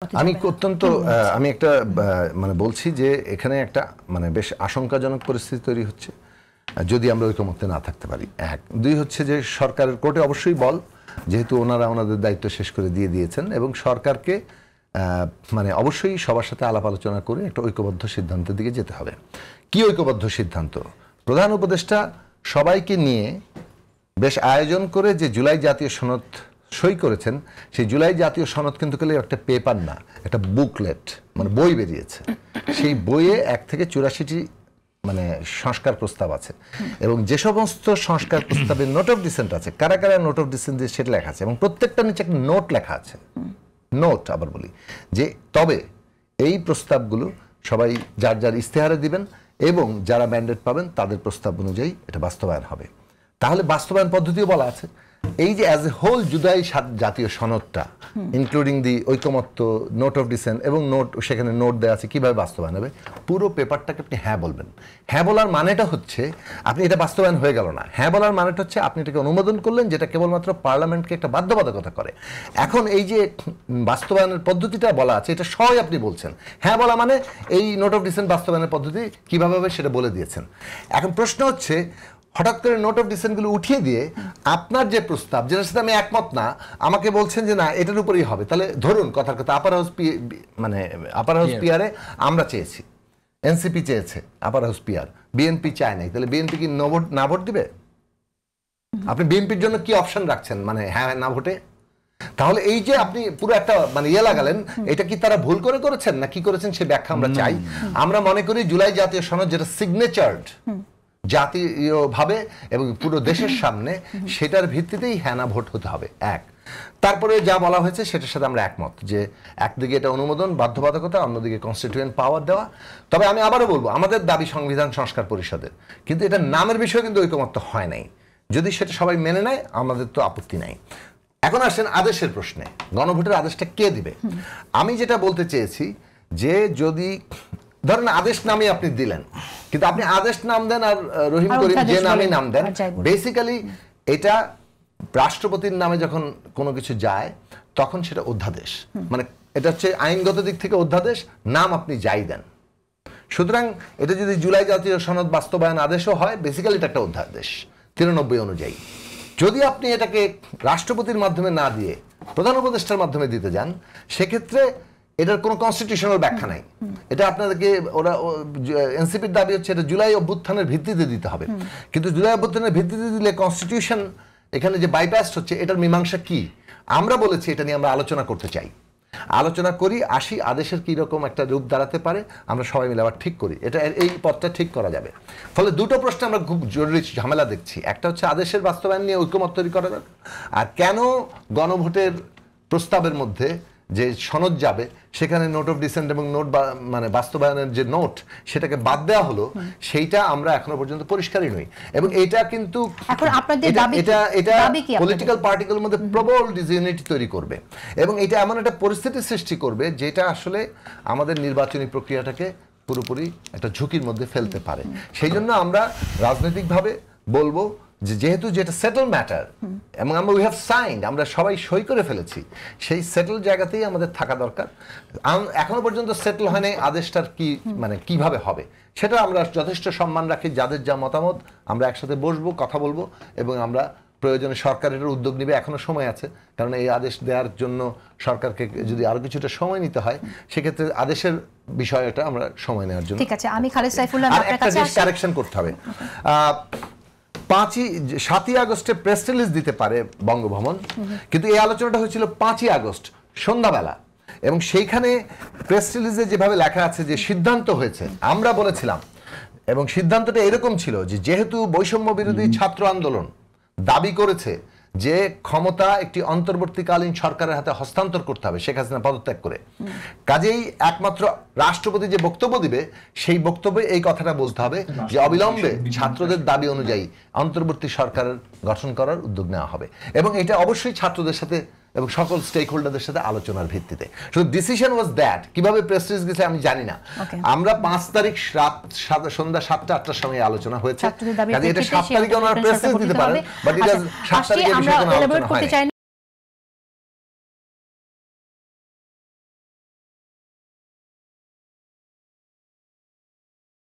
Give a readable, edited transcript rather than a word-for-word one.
আমি অত্যন্ত আমি একটা মানে বলছি যে এখানে একটা মানে বেশ আশঙ্কাজনক পরিস্থিতি তৈরি হচ্ছে যদি আমরা ঐকমত্যে না থাকতে পারি। এক দুই হচ্ছে যে সরকারের কোর্টে অবশ্যই বল, যেহেতু ওনারা ওনাদের দায়িত্ব শেষ করে দিয়ে দিয়েছেন এবং সরকারকে মানে অবশ্যই সবার সাথে আলাপ আলোচনা করে একটা ঐক্যবদ্ধ সিদ্ধান্তের দিকে যেতে হবে। কি ঐক্যবদ্ধ সিদ্ধান্ত? প্রধান উপদেষ্টা সবাইকে নিয়ে বেশ আয়োজন করে যে জুলাই জাতীয় সনদ সই করেছেন, সেই জুলাই জাতীয় সনদ কিন্তু একটা পেপার না, একটা বুকলেট মানে বই বেরিয়েছে। সেই বইয়ে 1 থেকে 84টি মানে সংস্কার প্রস্তাব আছে এবং যে সমস্ত সংস্কার প্রস্তাবের নোট অফ ডিসেন্ট আছে, কারা কারা নোট অফ ডিসেন্ট দিয়ে সেটা লেখা আছে এবং প্রত্যেকটা নিচে একটা নোট লেখা আছে। নোট আবার বলি যে তবে এই প্রস্তাবগুলো সবাই যার যার ইস্তেহারে দিবেন এবং যারা ম্যান্ডেট পাবেন তাদের প্রস্তাব অনুযায়ী এটা বাস্তবায়ন হবে। তাহলে বাস্তবায়ন পদ্ধতিও বলা আছে। এই যে অ্যাজ এ হোল জুলাই জাতীয় সনদটা ইনক্লুডিং দি ঐকমত্য, নোট অফ ডিসেন্ট এবং নোট, সেখানে নোট দেওয়া আছে কিভাবে বাস্তবায়ন হবে। পুরো পেপারটাকে আপনি হ্যাঁ বলবেন। হ্যাঁ বলার মানেটা হচ্ছে আপনি এটা বাস্তবায়ন হয়ে গেল না। হ্যাঁ বলার মানেটা হচ্ছে আপনি এটাকে অনুমোদন করলেন, যেটা কেবলমাত্র পার্লামেন্টকে একটা বাধ্যবাধকতা করে। এখন এই যে বাস্তবায়নের পদ্ধতিটা বলা আছে, এটা সবাই আপনি বলছেন। হ্যাঁ বলা মানে এই নোট অফ ডিসেন্ট বাস্তবায়নের পদ্ধতি কিভাবে হবে সেটা বলে দিয়েছেন। এখন প্রশ্ন হচ্ছে হঠাৎ করে নোট অফ ডিসেন্টগুলো উঠিয়ে দিয়ে আপনার যে প্রস্তাব, যেটার সাথে আমি একমত না, আমাকে বলছেন যে না এটার উপরেই হবে। তাহলে ধরুন কথার কথা আপার হাউস মানে আপার হাউস পিয়ারে আমরা চেয়েছি, এনসিপি চেয়েছে আপার হাউস পিয়ার, বিএনপি চায় নাই, তাহলে বিএনপি কি না ভোট দিবে? আপনি বিএনপির জন্য কি অপশন রাখছেন মানে হ্যাঁ না ভোটে? তাহলে এই যে আপনি পুরো একটা মানে লাগালেন, এটা কি তারা ভুল করে করেছেন না কি করেছেন সে ব্যাখ্যা আমরা চাই। আমরা মনে করি জুলাই জাতীয় সনদ যেটা সিগনেচার্ড জাতীয়ভাবে এবং পুরো দেশের সামনে, সেটার ভিত্তিতেই হ্যাঁ না ভোট হতে হবে। এক, তারপরে যা বলা হয়েছে সেটার সাথে আমরা একমত যে একদিকে এটা অনুমোদন বাধ্যবাধকতা, অন্যদিকে কনস্টিটিউয়েন্ট পাওয়ার দেওয়া। তবে আমি আবারও বলবো আমাদের দাবি সংবিধান সংস্কার পরিষদের, কিন্তু এটা নামের বিষয়ে কিন্তু ঐকমত্য হয় নাই। যদি সেটা সবাই মেনে নেয় আমাদের তো আপত্তি নাই। এখন আসেন আদেশের প্রশ্নে, গণভোটের আদেশটা কে দিবে? আমি যেটা বলতে চেয়েছি যে যদি ধরেন আদেশ নামে আপনি দিলেন, কিন্তু আপনি আদেশ নাম দেন আর রহিম করিম যে নামে নাম দেন, বেসিক্যালি এটা রাষ্ট্রপতির নামে যখন কোনো কিছু যায় তখন সেটা অধ্যাদেশ, মানে এটা হচ্ছে আইনগত দিক থেকে অধ্যাদেশ, নাম আপনি যাই দেন। সুতরাং এটা যদি জুলাই জাতীয় সনদ বাস্তবায়ন আদেশও হয়, বেসিক্যালি এটা একটা অধ্যাদেশ 93 অনুযায়ী। যদি আপনি এটাকে রাষ্ট্রপতির মাধ্যমে না দিয়ে প্রধান উপদেষ্টার মাধ্যমে দিতে যান, সেক্ষেত্রে এটার কোনো কনস্টিটিউশনাল ব্যাখ্যা নাই। এটা আপনাদেরকে ওরা এনসিপির দাবি হচ্ছে এটা জুলাই অভ্যুত্থানের ভিত্তিতে দিতে হবে, কিন্তু জুলাই অভ্যুত্থানের ভিত্তিতে দিলে কনস্টিটিউশন এখানে যে বাইপাস হচ্ছে, এটার মীমাংসা কি? আমরা বলেছি এটা নিয়ে আমরা আলোচনা করতে চাই, আলোচনা করি, আসি আদেশের কি রকম একটা রূপ দাঁড়াতে পারে আমরা সবাই মিলে আবার ঠিক করি, এটা এই পথটা ঠিক করা যাবে। ফলে দুটো প্রশ্ন আমরা খুব জরুরি ঝামেলা দেখছি। একটা হচ্ছে আদেশের বাস্তবায়ন নিয়ে ঐকমত্য তৈরি করা দরকার, আর কেন গণভোটের প্রস্তাবের মধ্যে যে সনদ যাবে সেখানে নোট অফ ডিসেন্ট এবং নোট মানে বাস্তবায়নের যে নোট সেটাকে বাদ দেওয়া হলো, সেইটা আমরা এখনো পর্যন্ত পরিষ্কারই নই। এবং এটা কিন্তু এটা পলিটিক্যাল পার্টিগুলোর মধ্যে প্রবল ডিসইউনিটি তৈরি করবে এবং এটা এমন একটা পরিস্থিতি সৃষ্টি করবে যেটা আসলে আমাদের নির্বাচনী প্রক্রিয়াটাকে পুরোপুরি একটা ঝুঁকির মধ্যে ফেলতে পারে। সেই জন্য আমরা রাজনৈতিকভাবে বলবো যে যেহেতু যেটা সেটেল ম্যাটার এবং আমরা উই হ্যাভ সাইন্ড, আমরা সবাই সই করে ফেলেছি, সেই সেটেল জায়গাতেই আমাদের থাকা দরকার। এখনো পর্যন্ত সেটেল হয়নি আদেশটার কি মানে কিভাবে হবে, সেটা আমরা যথেষ্ট সম্মান রাখি। যাদের যা মতামত আমরা একসাথে বসবো, কথা বলবো এবং আমরা প্রয়োজনে সরকারের উদ্যোগ নিবে, এখনো সময় আছে। কারণ এই আদেশ দেওয়ার জন্য সরকারকে যদি আরো কিছুটা সময় নিতে হয়, সেক্ষেত্রে আদেশের বিষয়টা আমরা সময় নেওয়ার জন্য। ঠিক আছে, আমি খালেদ সাইফুল্লাহ আপনার কাছে আসি। কারেকশন করতে হবে। 7ই আগস্টে প্রেস রিলিজ দিতে পারে বঙ্গভবন, কিন্তু এই আলোচনাটা হয়েছিল 5ই আগস্ট সন্ধ্যাবেলা এবং সেইখানে প্রেস রিলিজে যেভাবে লেখা আছে যে সিদ্ধান্ত হয়েছে, আমরা বলেছিলাম এবং সিদ্ধান্তটা এরকম ছিল যে যেহেতু বৈষম্য বিরোধী ছাত্র আন্দোলন দাবি করেছে যে ক্ষমতা একটি অন্তর্বর্তীকালীন সরকারের হাতে হস্তান্তর করতে হবে শেখ হাসিনা পদত্যাগ করে, কাজেই একমাত্র রাষ্ট্রপতি যে বক্তব্য দিবে সেই বক্তব্যে এই কথাটা বলতে হবে যে অবিলম্বে ছাত্রদের দাবি অনুযায়ী অন্তর্বর্তী সরকারের গঠন করার উদ্যোগ নেওয়া হবে এবং এটা অবশ্যই ছাত্রদের সাথে এবং সকল স্টেক হোল্ডারদের সাথে আলোচনার ভিত্তিতে। শুধু ডিসিশন ওয়াজ দ্যাট। কিভাবে প্রেস রিলিজ গেছে আমি জানি না। আমরা 5 তারিখ সন্ধ্যা 7টা-8টার সময় আলোচনা হয়েছে, কাজে এটা 7 তারিখে ওনারা প্রেস রিলিজ দিতে পারেন, বাট এটা 7 তারিখে বিষয়ে কোনো আলোচনা হয়নি।